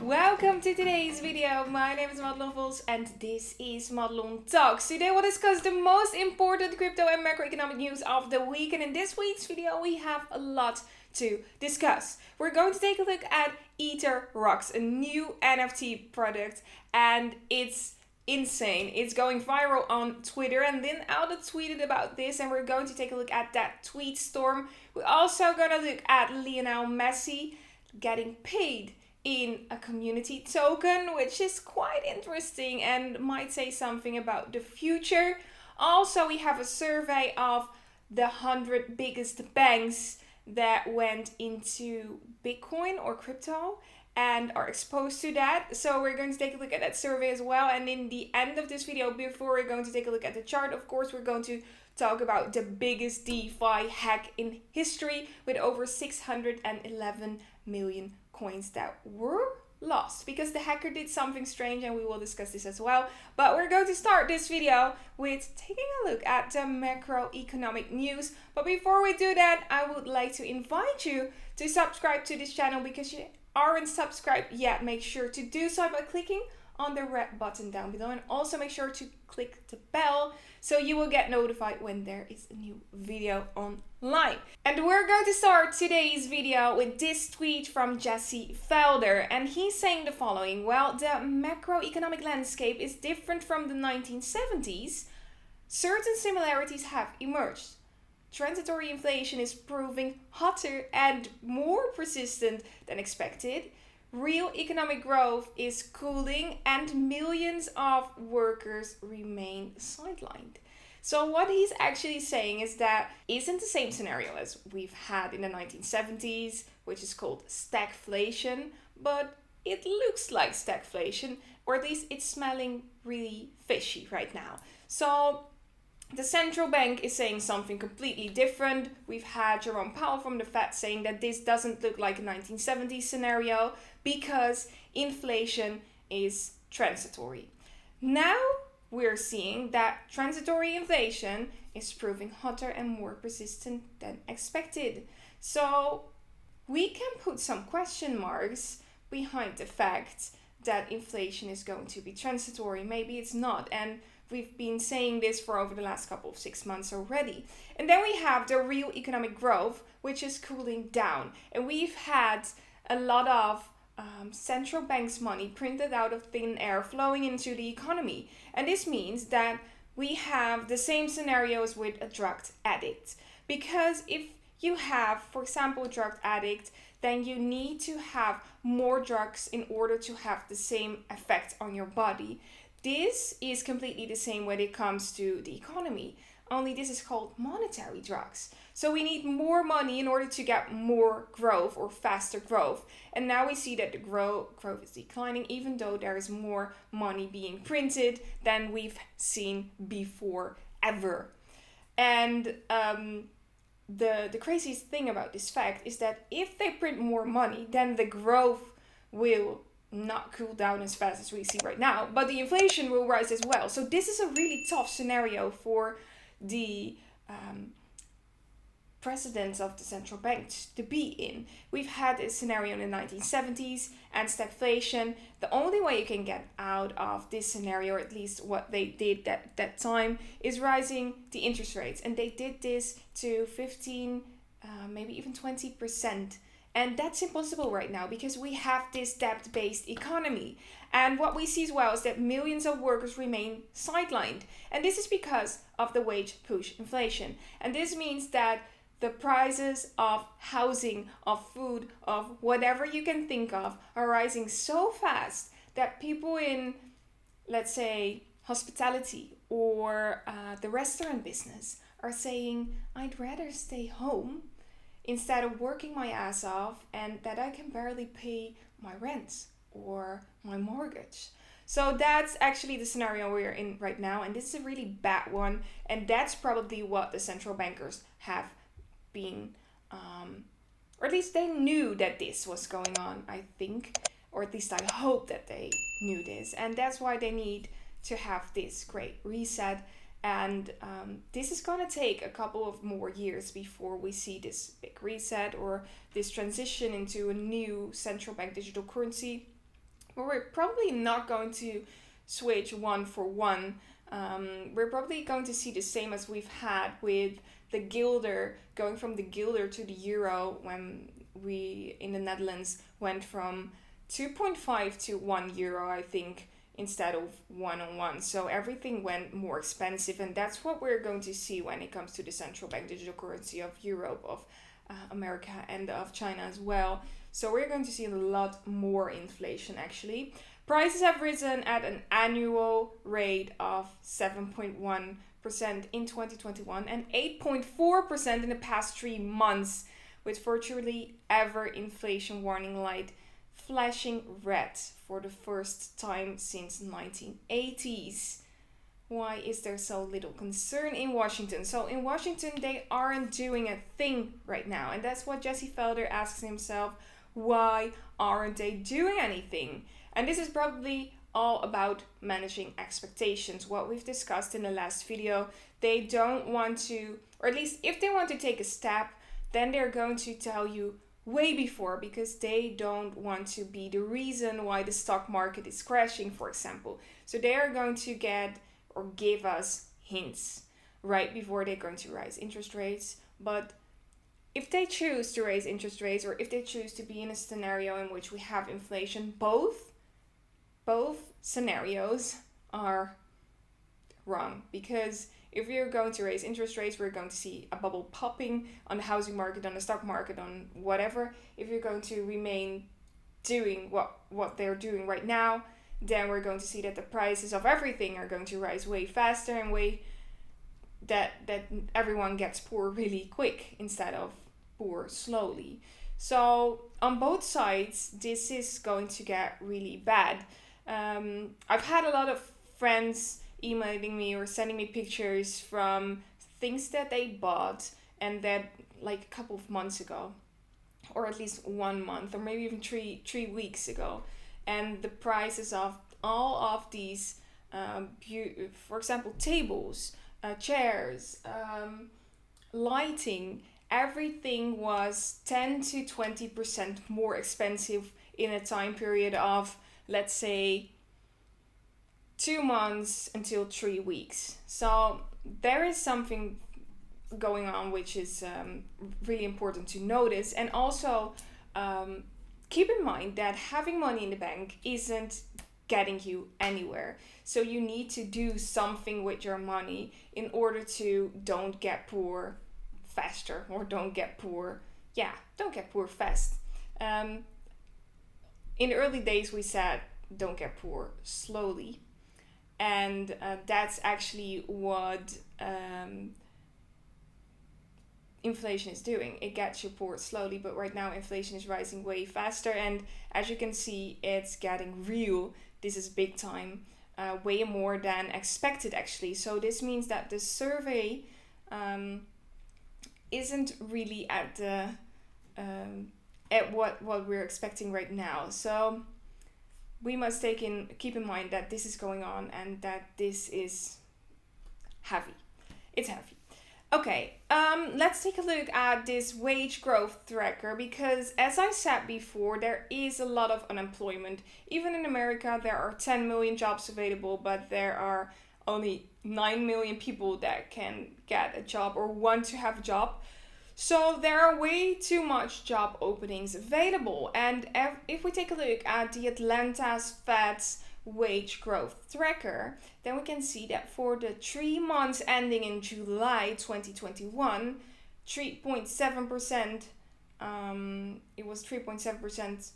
Welcome to today's video. My name is Madelon and this is Madelon Talks. Today we'll discuss the most important crypto and macroeconomic news of the week, and in this week's video we have a lot to discuss. We're going to take a look at ETHRocks, a new NFT product, and it's insane. It's going viral on Twitter, and then Alda tweeted about this, and we're going to take a look at that tweet storm. We're also going to look at Lionel Messi getting paid in a community token, which is quite interesting and might say something about the future. Also, we have a survey of the 100 biggest banks that went into Bitcoin or crypto and are exposed to that. So we're going to take a look at that survey as well. And in the end of this video, before we're going to take a look at the chart, of course, we're going to talk about the biggest DeFi hack in history with over 611 million coins that were lost because the hacker did something strange, and we will discuss this as well. But we're going to start this video with taking a look at the macroeconomic news. But before we do that, I would like to invite you to subscribe to this channel because you aren't subscribed yet. Make sure to do so by clicking on the red button down below, and also make sure to click the bell so you will get notified when there is a new video online. And we're going to start today's video with this tweet from Jesse Felder, and he's saying the following: well, the macroeconomic landscape is different from the 1970s. Certain similarities have emerged. Transitory inflation is proving hotter and more persistent than expected. Real economic growth is cooling and millions of workers remain sidelined. So what he's actually saying is that isn't the same scenario as we've had in the 1970s, which is called stagflation, but it looks like stagflation, or at least it's smelling really fishy right now. So the central bank is saying something completely different. We've had Jerome Powell from the Fed saying that this doesn't look like a 1970s scenario because inflation is transitory. Now we're seeing that transitory inflation is proving hotter and more persistent than expected. So we can put some question marks behind the fact that inflation is going to be transitory. Maybe it's not, and we've been saying this for over the last couple of 6 months already. And then we have the real economic growth, which is cooling down. And we've had a lot of central banks' money printed out of thin air flowing into the economy. And this means that we have the same scenarios with a drug addict. Because if you have, for example, a drug addict, then you need to have more drugs in order to have the same effect on your body. This is completely the same when it comes to the economy, only this is called monetary drugs. So we need more money in order to get more growth or faster growth. And now we see that the growth is declining, even though there is more money being printed than we've seen before ever. And the craziest thing about this fact is that if they print more money, then the growth will not cool down as fast as we see right now, but the inflation will rise as well. So this is a really tough scenario for the presidents of the central banks to be in. We've had a scenario in the 1970s and stagflation. The only way you can get out of this scenario, or at least what they did at that time, is rising the interest rates. And they did this to 15, maybe even 20%. And that's impossible right now because we have this debt-based economy. And what we see as well is that millions of workers remain sidelined. And this is because of the wage push inflation. And this means that the prices of housing, of food, of whatever you can think of are rising so fast that people in, let's say, hospitality or the restaurant business are saying, I'd rather stay home instead of working my ass off and that I can barely pay my rent or my mortgage. So that's actually the scenario we're in right now, and this is a really bad one, and that's probably what the central bankers have been, or at least they knew that this was going on, I think, or at least I hope that they knew this, and that's why they need to have this great reset. And this is going to take a couple of more years before we see this big reset or this transition into a new central bank digital currency. Well, we're probably not going to switch one for one. We're probably going to see the same as we've had with the guilder, going from the guilder to the euro when we in the Netherlands went from 2.5 to 1 euro, I think, instead of 1 on 1. So everything went more expensive, and that's what we're going to see when it comes to the central bank digital currency of Europe, of America, and of China as well. So we're going to see a lot more inflation actually. Prices have risen at an annual rate of 7.1% in 2021 and 8.4% in the past 3 months, with virtually every inflation warning light flashing red for the first time since 1980s. Why is there so little concern in Washington? So in Washington, they aren't doing a thing right now. And that's what Jesse Felder asks himself. Why aren't they doing anything? And this is probably all about managing expectations. What we've discussed in the last video. They don't want to, or at least if they want to take a step, then they're going to tell you way before, because they don't want to be the reason why the stock market is crashing, for example. So they are going to get or give us hints right before they're going to rise interest rates. But if they choose to raise interest rates, or if they choose to be in a scenario in which we have inflation, both scenarios are wrong. Because if we're going to raise interest rates, we're going to see a bubble popping on the housing market, on the stock market, on whatever. If you're going to remain doing what they're doing right now, then we're going to see that the prices of everything are going to rise way faster, and way that everyone gets poor really quick instead of poor slowly. So on both sides, this is going to get really bad. I've had a lot of friends emailing me or sending me pictures from things that they bought, and that like a couple of months ago, or at least 1 month, or maybe even three weeks ago. And the prices of all of these, for example, tables, chairs, lighting, everything was 10 to 20% more expensive in a time period of, let's say, 2 months until 3 weeks. So there is something going on which is really important to notice. And also keep in mind that having money in the bank isn't getting you anywhere. So you need to do something with your money in order to don't get poor faster, or don't get poor fast. In the early days we said don't get poor slowly, and that's actually what inflation is doing. It gets you poor slowly, but right now inflation is rising way faster, and as you can see, it's getting real. This is big time, way more than expected actually. So this means that the survey isn't really at the at what we're expecting right now. So we must keep in mind that this is going on, and that this is heavy. It's heavy. Okay, let's take a look at this wage growth tracker, because as I said before, there is a lot of unemployment. Even in America, there are 10 million jobs available, but there are only 9 million people that can get a job or want to have a job. So there are way too much job openings available. And if we take a look at the Atlanta's Fed's wage growth tracker, then we can see that for the 3 months ending in July 2021, 3.7%, it was 3.7%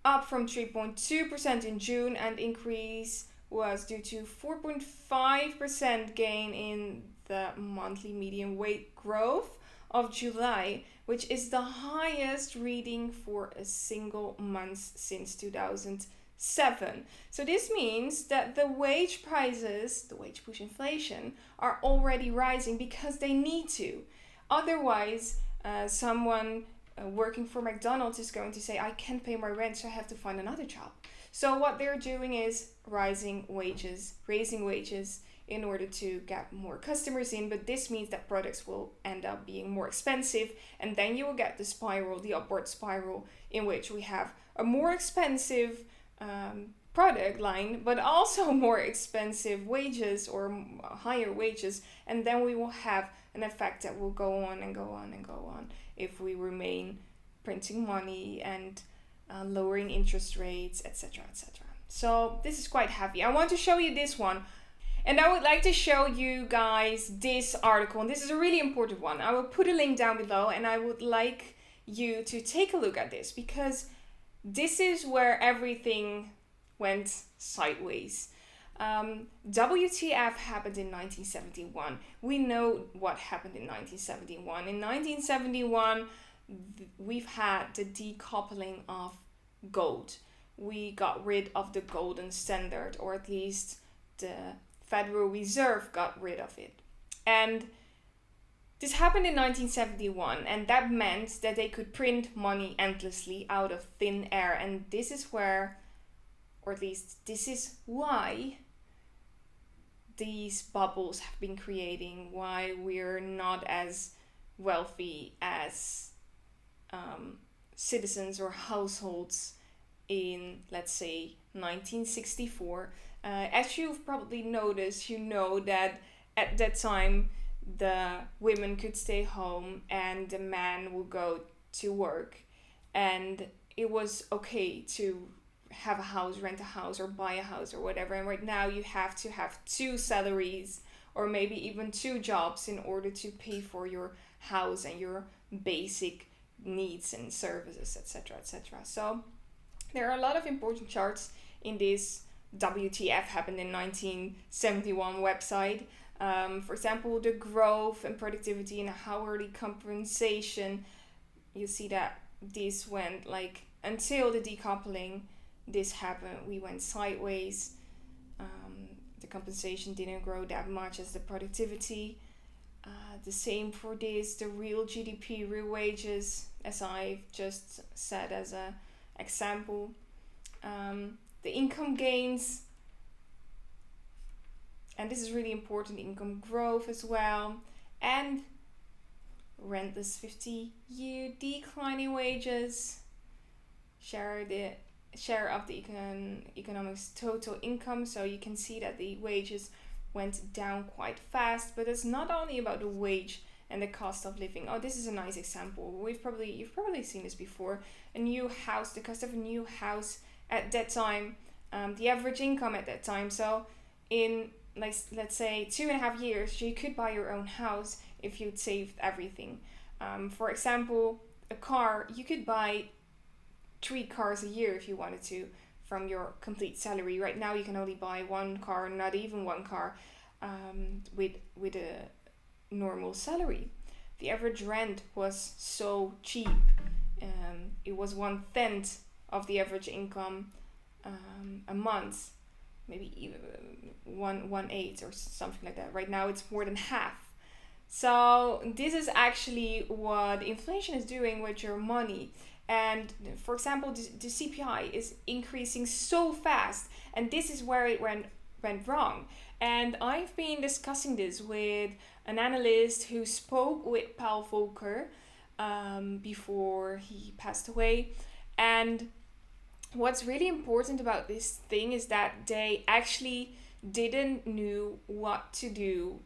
up from 3.2% in June, and increase was due to 4.5% gain in the monthly median wage growth of July, which is the highest reading for a single month since 2007. So this means that the wage prices, the wage push inflation, are already rising because they need to. Otherwise, someone working for McDonald's is going to say, I can't pay my rent, so I have to find another job. So what they're doing is raising wages in order to get more customers in, but this means that products will end up being more expensive, and then you will get the upward spiral, in which we have a more expensive product line, but also more expensive wages or higher wages, and then we will have an effect that will go on and go on and go on if we remain printing money and lowering interest rates, etc., etc. So this is quite heavy. I want to show you this one, and I would like to show you guys this article, and this is a really important one. I will put a link down below, and I would like you to take a look at this, because this is where everything went sideways. WTF happened in 1971. We know what happened in 1971. In 1971, we've had the decoupling of gold. We got rid of the golden standard, or at least the Federal Reserve got rid of it. And this happened in 1971, and that meant that they could print money endlessly out of thin air. And this is where, or at least this is why, these bubbles have been creating, why we're not as wealthy as citizens or households in, let's say, 1964. As you've probably noticed, you know that at that time the women could stay home and the man will go to work, and it was okay to have a house, rent a house, or buy a house or whatever. And right now you have to have 2 salaries or maybe even 2 jobs in order to pay for your house and your basic needs and services, etc., etc. So there are a lot of important charts in this WTF happened in 1971 website. For example, the growth and productivity and hourly compensation. You see that this went like, until the decoupling, this happened, we went sideways. The compensation didn't grow that much as the productivity. The same for this, the real GDP, real wages, as I've just said as an example. The income gains, and this is really important, income growth as well, and rentless 50-year declining wages, share of the economic's total income. So you can see that the wages went down quite fast, but it's not only about the wage and the cost of living. Oh, this is a nice example. You've probably seen this before. A new house, the cost of a new house at that time, the average income at that time. So in, like, let's say 2.5 years, you could buy your own house if you'd saved everything. For example, a car, you could buy 3 cars a year if you wanted to from your complete salary. Right now you can only buy 1 car, not even 1 car, with a normal salary. The average rent was so cheap. It was 1/10 of the average income a month, maybe even 1/8 or something like that. Right now it's more than half. So this is actually what inflation is doing with your money. And for example, the CPI is increasing so fast, and this is where it went wrong. And I've been discussing this with an analyst who spoke with Paul Volcker before he passed away. And what's really important about this thing is that they actually didn't know what to do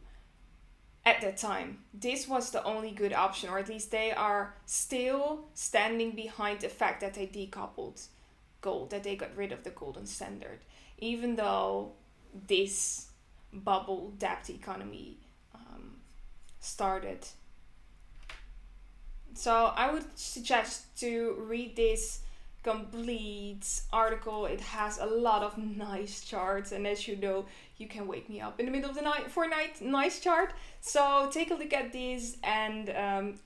at that time. This was the only good option, or at least they are still standing behind the fact that they decoupled gold, that they got rid of the golden standard, even though this bubble debt economy started. So I would suggest to read this complete article. It has a lot of nice charts, and as you know, you can wake me up in the middle of the night for a nice chart. So take a look at this and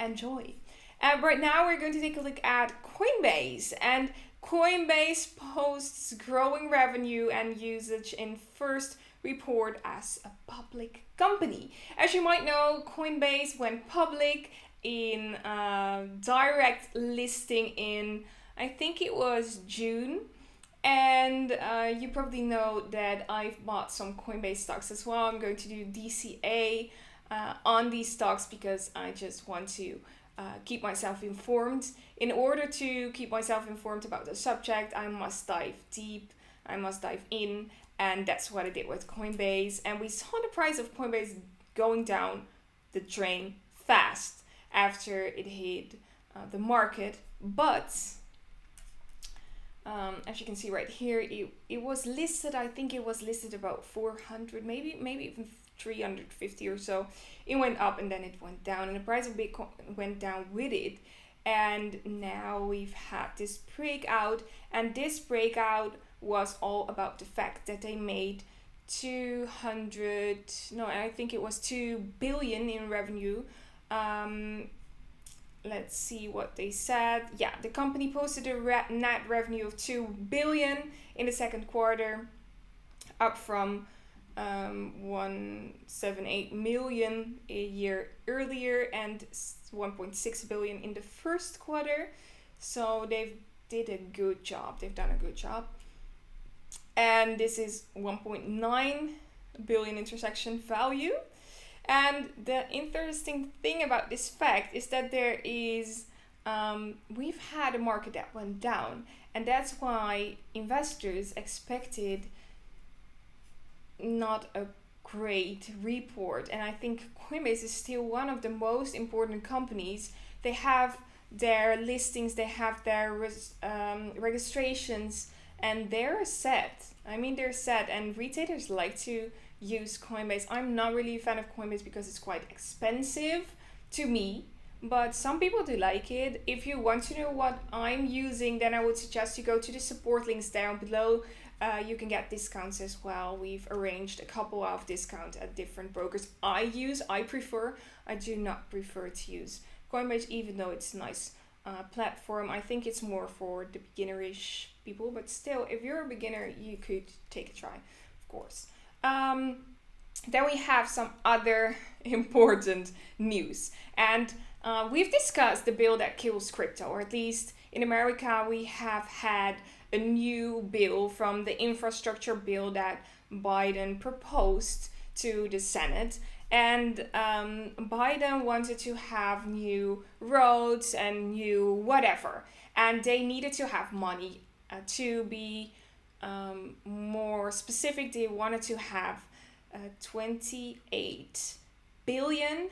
enjoy. Right now we're going to take a look at Coinbase, and Coinbase posts growing revenue and usage in first report as a public company. As you might know, Coinbase went public in direct listing in, I think it was June. And you probably know that I've bought some Coinbase stocks as well. I'm going to do DCA on these stocks because I just want to keep myself informed. In order to keep myself informed about the subject, I must dive deep, I must dive in, and that's what I did with Coinbase. And we saw the price of Coinbase going down the drain fast after it hit the market. But as you can see right here, it was listed, I think it was listed about 400, maybe even 350 or so. It went up and then it went down, and the price of Bitcoin went down with it. And now we've had this breakout, and this breakout was all about the fact that they made 2 billion in revenue. Let's see what they said. Yeah, the company posted a net revenue of 2 billion in the second quarter, up from 178 million a year earlier and 1.6 billion in the first quarter. So they've done a good job. And this is 1.9 billion in transaction value. And the interesting thing about this fact is that there is we've had a market that went down, and that's why investors expected not a great report. And I think Coinbase is still one of the most important companies. They have their listings, they have their registrations, and they're set. They're set, and retailers like to use Coinbase. I'm not really a fan of Coinbase because it's quite expensive to me, but some people do like it. If you want to know what I'm using, then I would suggest you go to the support links down below. You can get discounts as well. We've arranged a couple of discounts at different brokers I do not prefer to use Coinbase, even though it's a nice platform. I think it's more for the beginnerish people, but still, if you're a beginner, you could take a try, of course. Then we have some other important news, and we've discussed the bill that kills crypto, or at least in America we have had a new bill from the infrastructure bill that Biden proposed to the Senate. And Biden wanted to have new roads and new whatever, and they needed to have money. To be more specific, they wanted to have 28 billion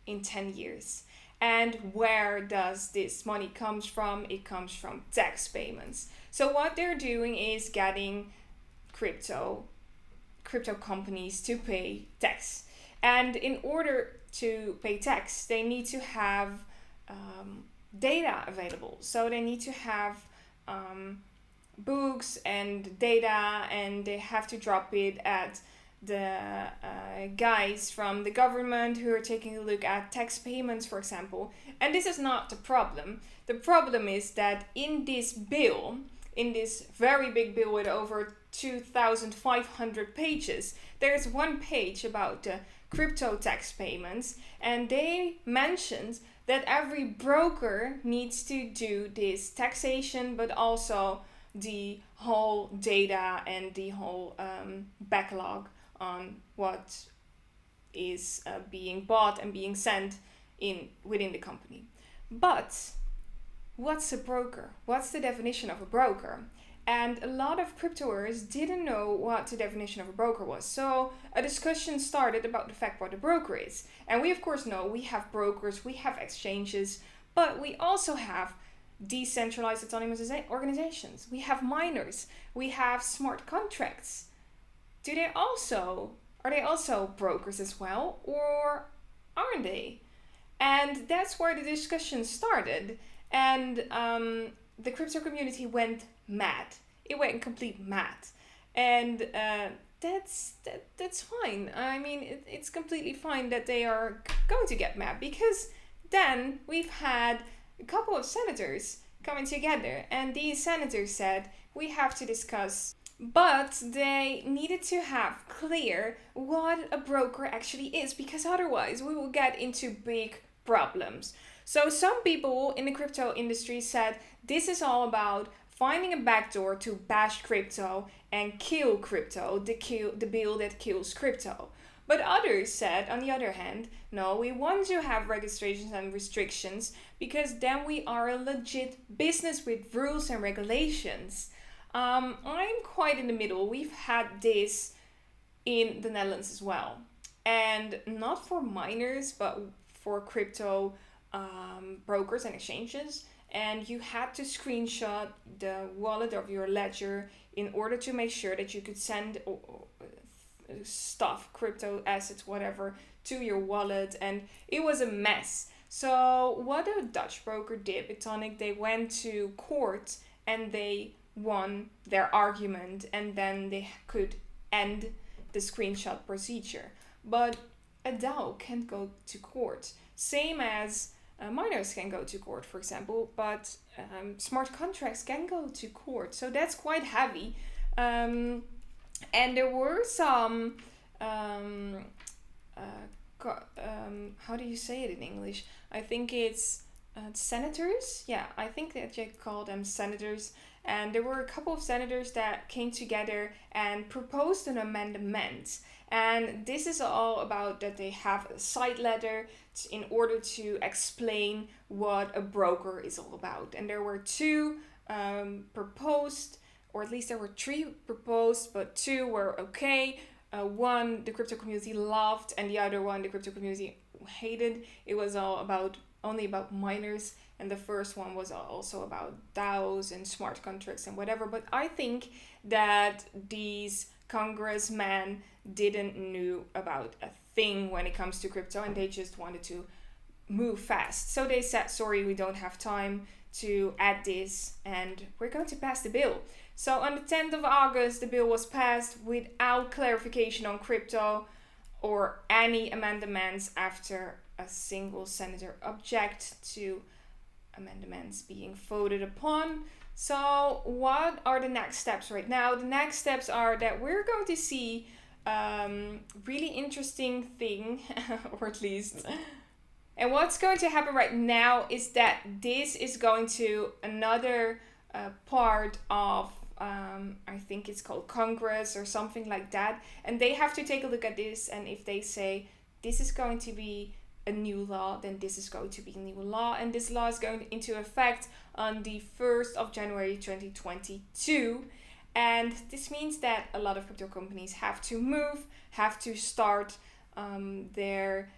in 10 years. And where does this money comes from? It comes from tax payments. So what they're doing is getting crypto companies to pay tax. And in order to pay tax, they need to have data available. So they need to have books and data, and they have to drop it at the guys from the government who are taking a look at tax payments, for example. And this is not the problem. The problem is that in this bill, in this very big bill with over 2,500 pages, there's one page about the crypto tax payments, and they mentioned that every broker needs to do this taxation, but also the whole data and the whole backlog on what is being bought and being sent within the company. But what's a broker? What's the definition of a broker? And a lot of cryptoers didn't know what the definition of a broker was. So a discussion started about the fact what a broker is. And we of course know we have brokers, we have exchanges, but we also have decentralized autonomous organizations. We have miners, we have smart contracts. Are they also brokers as well, or aren't they? And that's where the discussion started. And the crypto community went mad. It went complete mad. And that's fine. It's completely fine that they are going to get mad, because then we've had a couple of senators coming together, and these senators said we have to discuss, but they needed to have clear what a broker actually is, because otherwise we will get into big problems. So some people in the crypto industry said this is all about finding a backdoor to bash crypto and kill crypto, the bill that kills crypto. But others said, on the other hand, no, we want to have registrations and restrictions because then we are a legit business with rules and regulations. I'm quite in the middle. We've had this in the Netherlands as well. And not for miners, but for crypto brokers and exchanges. And you had to screenshot the wallet of your ledger in order to make sure that you could send stuff, crypto assets, whatever, to your wallet. And it was a mess. So what a Dutch broker did, Bitonic, they went to court and they won their argument, and then they could end the screenshot procedure. But a DAO can't go to court, same as miners can go to court, for example, but smart contracts can go to court. So that's quite heavy. And there were some, how do you say it in English? I think it's senators. Yeah, I think that you call them senators. And there were a couple of senators that came together and proposed an amendment. And this is all about that they have a side letter in order to explain what a broker is all about. And there were two proposed, or at least there were three proposed, but two were okay. One the crypto community loved, and the other one the crypto community hated. It was all about only about miners, and the first one was also about DAOs and smart contracts and whatever. But I think that these congressmen didn't know about a thing when it comes to crypto, and they just wanted to move fast. So they said, sorry, we don't have time to add this, and we're going to pass the bill. So on the 10th of August, the bill was passed without clarification on crypto or any amendments after a single senator object to amendments being voted upon. So what are the next steps right now? The next steps are that we're going to see really interesting thing, or at least. And what's going to happen right now is that this is going to another part of, I think it's called Congress or something like that. And they have to take a look at this. And if they say this is going to be a new law, then this is going to be a new law. And this law is going into effect on the 1st of January 2022. And this means that a lot of crypto companies have to move, have to start their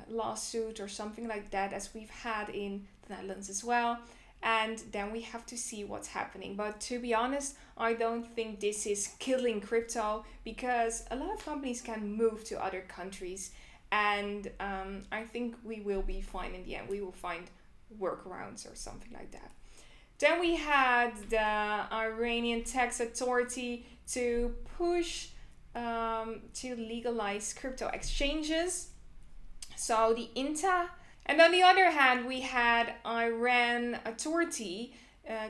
lawsuit or something like that, as we've had in the Netherlands as well. And then we have to see what's happening. But to be honest, I don't think this is killing crypto, because a lot of companies can move to other countries. And I think we will be fine in the end. We will find workarounds or something like that. Then we had the Iranian tax authority to push to legalize crypto exchanges. So the INTA. And on the other hand, we had Iran authority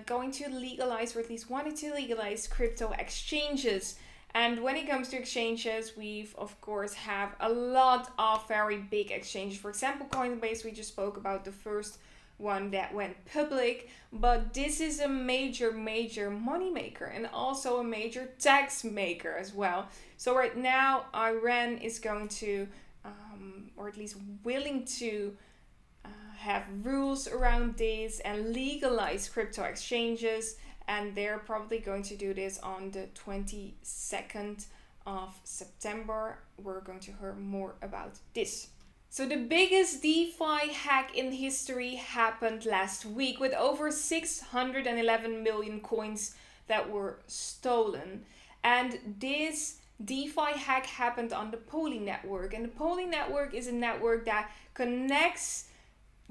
going to legalize, or at least wanted to legalize, crypto exchanges. And when it comes to exchanges, we've of course have a lot of very big exchanges. For example, Coinbase, we just spoke about the first one that went public, but this is a major money maker and also a major tax maker as well. So right now, Iran is going to, or at least willing to, have rules around this and legalize crypto exchanges. And they're probably going to do this on the 22nd of September. We're going to hear more about this. So the biggest DeFi hack in history happened last week, with over 611 million coins that were stolen. And this DeFi hack happened on the Poly network. And the Poly network is a network that connects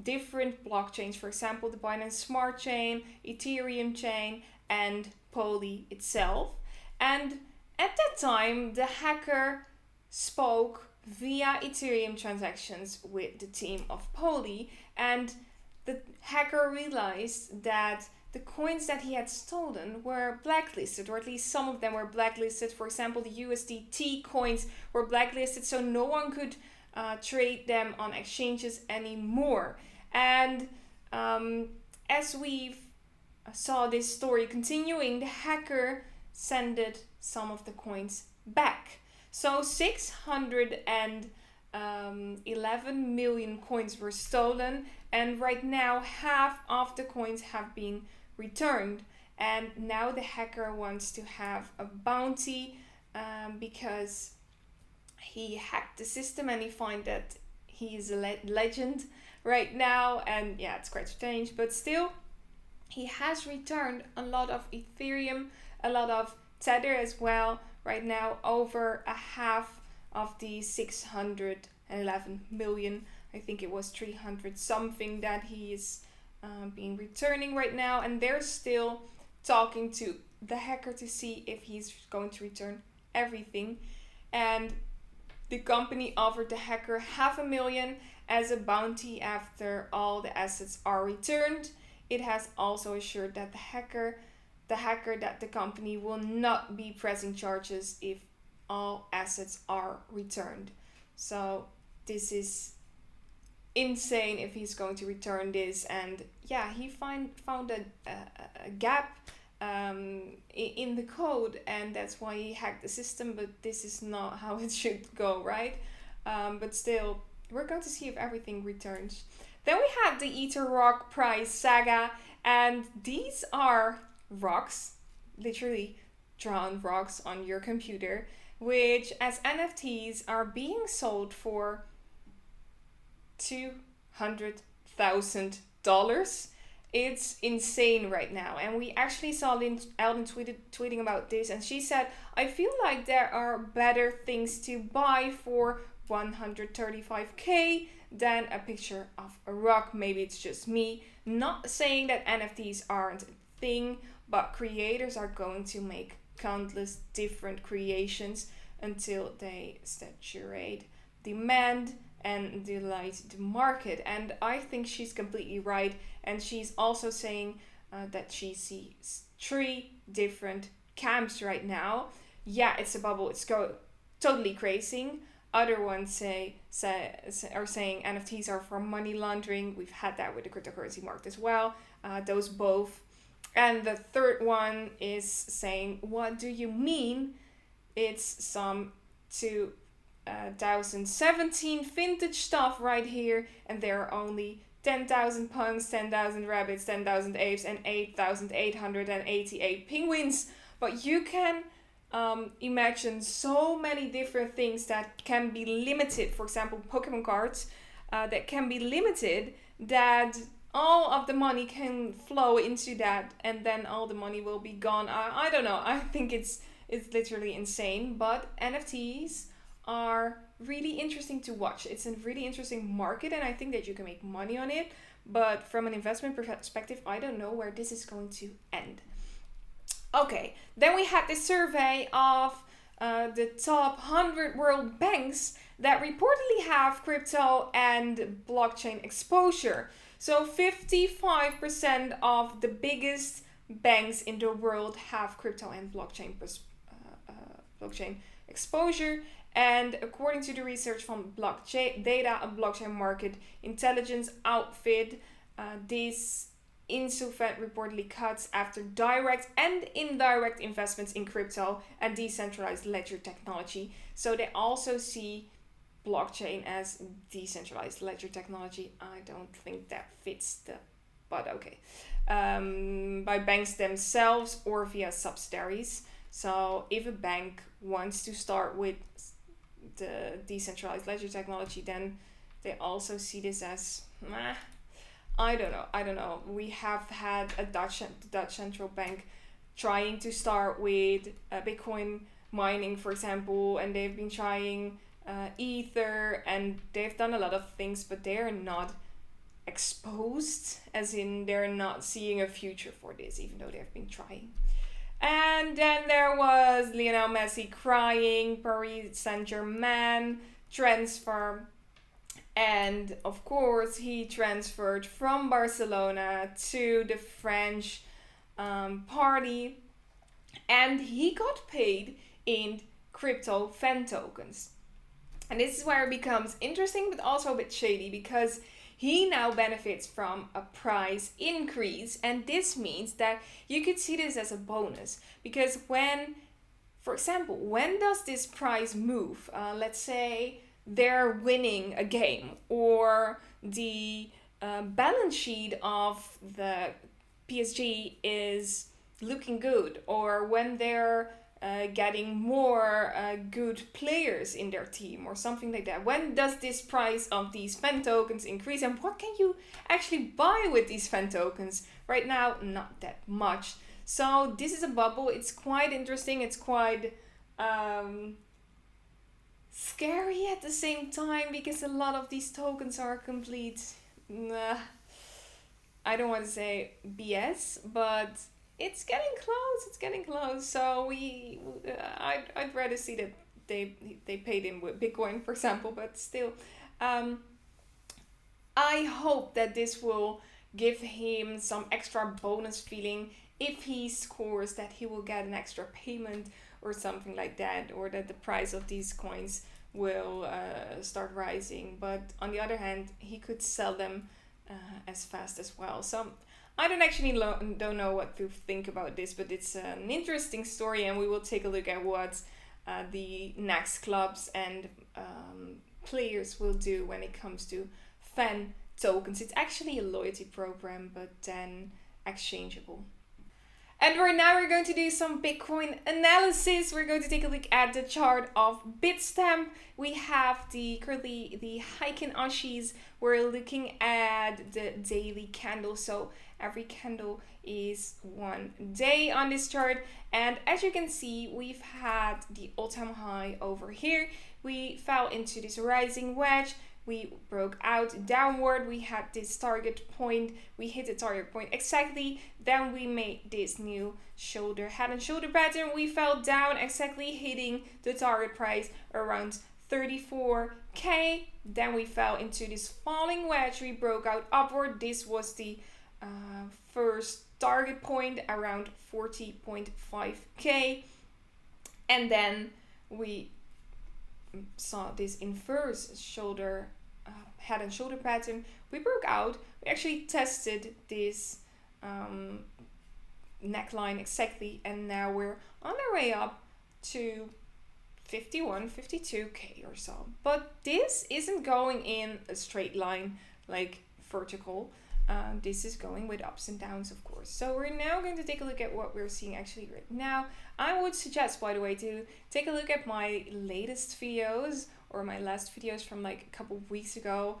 different blockchains, for example, the Binance Smart Chain, Ethereum chain, and Poly itself. And at that time, the hacker spoke via Ethereum transactions with the team of Poly, and the hacker realized that the coins that he had stolen were blacklisted, or at least some of them were blacklisted. For example, the USDT coins were blacklisted, so no one could trade them on exchanges anymore. And as we saw this story continuing, the hacker sent some of the coins back. So 611 million coins were stolen, and right now half of the coins have been returned. And now the hacker wants to have a bounty because he hacked the system and he find that he is a legend right now. And yeah, it's quite strange, but still he has returned a lot of Ethereum, a lot of Tether as well. Right now, over a half of the 611 million, I think it was 300 something that he is being returning right now. And they're still talking to the hacker to see if he's going to return everything. And the company offered the hacker $500,000 as a bounty after all the assets are returned. It has also assured that the hacker that the company will not be pressing charges if all assets are returned. So this is insane if he's going to return this. And yeah, he found a gap in the code, and that's why he hacked the system. But this is not how it should go, right? But still, we're going to see if everything returns. Then we had the ETHRocks prize saga, and these are rocks, literally drawn rocks on your computer, which as NFTs are being sold for $200,000. It's insane right now. And we actually saw Alden tweeting about this, and she said, I feel like there are better things to buy for 135k than a picture of a rock. Maybe it's just me. Not saying that NFTs aren't a thing, but creators are going to make countless different creations until they saturate demand and delight the market. And I think she's completely right. And she's also saying that she sees 3 different camps right now. Yeah, it's a bubble. It's totally crazy. Other ones are saying NFTs are for money laundering. We've had that with the cryptocurrency market as well. Those both. And the third one is saying, what do you mean? It's some 2017 vintage stuff right here, and there are only 10,000 punks, 10,000 rabbits, 10,000 apes, and 8,888 penguins. But you can imagine so many different things that can be limited. For example, Pokemon cards that can be limited, that all of the money can flow into that, and then all the money will be gone. I don't know. I think it's literally insane. But NFTs are really interesting to watch. It's a really interesting market, and I think that you can make money on it. But from an investment perspective, I don't know where this is going to end. Okay, then we had this survey of the top 100 world banks that reportedly have crypto and blockchain exposure. So 55% of the biggest banks in the world have crypto and blockchain exposure. And according to the research from blockchain data, a blockchain market intelligence outfit, this insolvent reportedly cuts after direct and indirect investments in crypto and decentralized ledger technology. So they also see blockchain as decentralized ledger technology. I don't think that fits but okay. By banks themselves or via subsidiaries. So if a bank wants to start with the decentralized ledger technology, then they also see this as I don't know. We have had the Dutch central bank trying to start with Bitcoin mining, for example, and they've been trying Ether, and they've done a lot of things, but they're not exposed, as in they're not seeing a future for this, even though they've been trying. And then there was Lionel Messi crying, Paris Saint-Germain transfer. And of course, he transferred from Barcelona to the French party. And he got paid in crypto fan tokens. And this is where it becomes interesting, but also a bit shady, because he now benefits from a price increase. And this means that you could see this as a bonus. Because when For example, when does this price move? Let's say they're winning a game, or the balance sheet of the PSG is looking good, or when they're getting more good players in their team or something like that. When does this price of these fan tokens increase, and what can you actually buy with these fan tokens? Right now, not that much. So this is a bubble. It's quite interesting. It's quite scary at the same time, because a lot of these tokens are complete, I don't want to say BS, but it's getting close. It's getting close. So I'd rather see that they paid in with Bitcoin, for example. But still, I hope that this will give him some extra bonus feeling. If he scores, that he will get an extra payment or something like that, or that the price of these coins will start rising. But on the other hand, he could sell them as fast as well. So I don't know what to think about this, but it's an interesting story, and we will take a look at what the next clubs and players will do when it comes to fan tokens. It's actually a loyalty program, but then exchangeable. And right now we're going to do some Bitcoin analysis. We're going to take a look at the chart of Bitstamp. We have currently the Heiken Ashis. We're looking at the daily candle. So every candle is 1 day on this chart. And as you can see, we've had the all-time high over here. We fell into this rising wedge. We broke out downward. We had this target point. We hit the target point exactly. Then we made this new head and shoulder pattern. We fell down exactly, hitting the target price around 34k. Then we fell into this falling wedge. We broke out upward. This was the first target point around 40.5k. And then we saw this inverse head and shoulder pattern. We broke out. We actually tested this neckline exactly, and now we're on our way up to 52k or so. But this isn't going in a straight line, like vertical. This is going with ups and downs, of course. So we're now going to take a look at what we're seeing actually right now. I would suggest, by the way, to take a look at my latest videos, or my last videos from like a couple of weeks ago.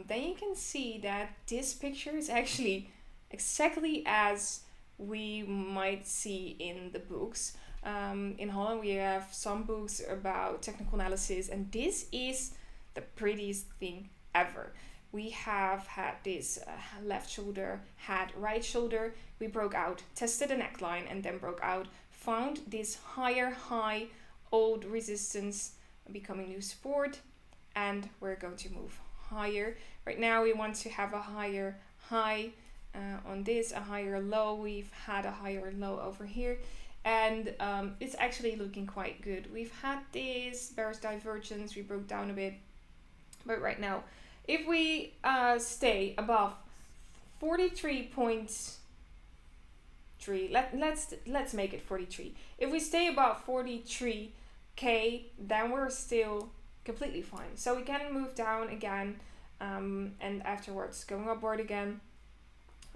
Then you can see that this picture is actually exactly as we might see in the books. In Holland, we have some books about technical analysis, and this is the prettiest thing ever. We have had this left shoulder, had right shoulder. We broke out, tested a neckline, and then broke out, found this higher high, old resistance, becoming new support, and we're going to move higher. Right now we want to have a higher high on this, a higher low. We've had a higher low over here, and it's actually looking quite good. We've had this bearish divergence. We broke down a bit, but right now, if we stay above 43.3, let's make it 43. If we stay above 43k, then we're still completely fine. So we can move down again, and afterwards going upward again.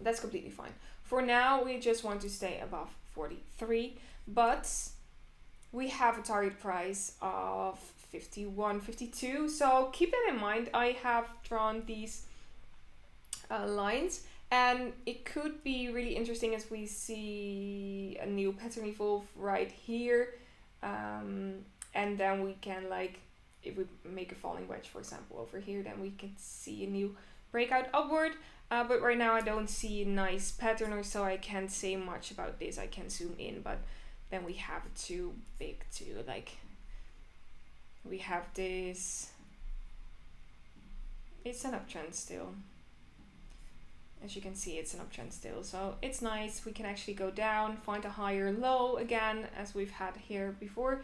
That's completely fine. For now, we just want to stay above 43, but we have a target price of 51, 52. So keep that in mind. I have drawn these lines, and it could be really interesting as we see a new pattern evolve right here. And then we can, like, if we make a falling wedge, for example, over here, then we can see a new breakout upward. But right now I don't see a nice pattern, or so I can't say much about this. I can zoom in, but then we have it too big to, like, we have this, it's an uptrend still. As you can see, it's an uptrend still. So it's nice. We can actually go down, find a higher low again, as we've had here before.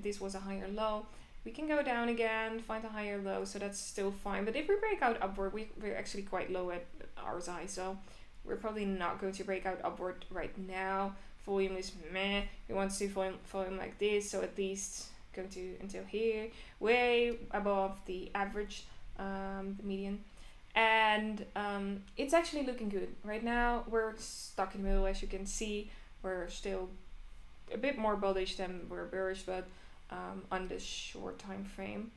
This was a higher low. We can go down again, find a higher low, so that's still fine. But if we break out upward, we're actually quite low at RSI, so we're probably not going to break out upward right now. volume is meh. We want to see volume like this, so at least going to until here, way above the average, the median. And it's actually looking good. Right now we're stuck in the middle, as you can see. We're still a bit more bullish than we're bearish, but on the short time frame.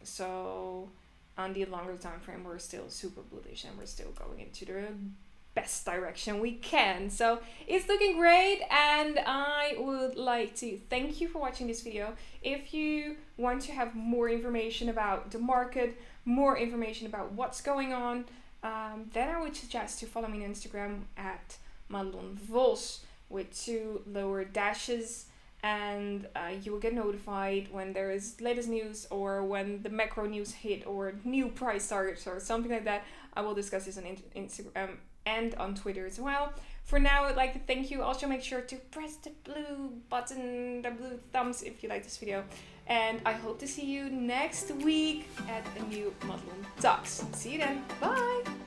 So on the longer time frame, we're still super bullish and we're still going into the best direction we can. So it's looking great, and I would like to thank you for watching this video. If you want to have more information about the market, more information about what's going on, then I would suggest to follow me on Instagram at Madelon with 2 lower dashes, and you will get notified when there is latest news or when the macro news hit or new price targets or something like that. I will discuss this on Instagram and on Twitter as well. For now, I'd like to thank you. Also, make sure to press the blue button, the blue thumbs if you like this video. And I hope to see you next week at a new Madelon Talks. See you then. Bye!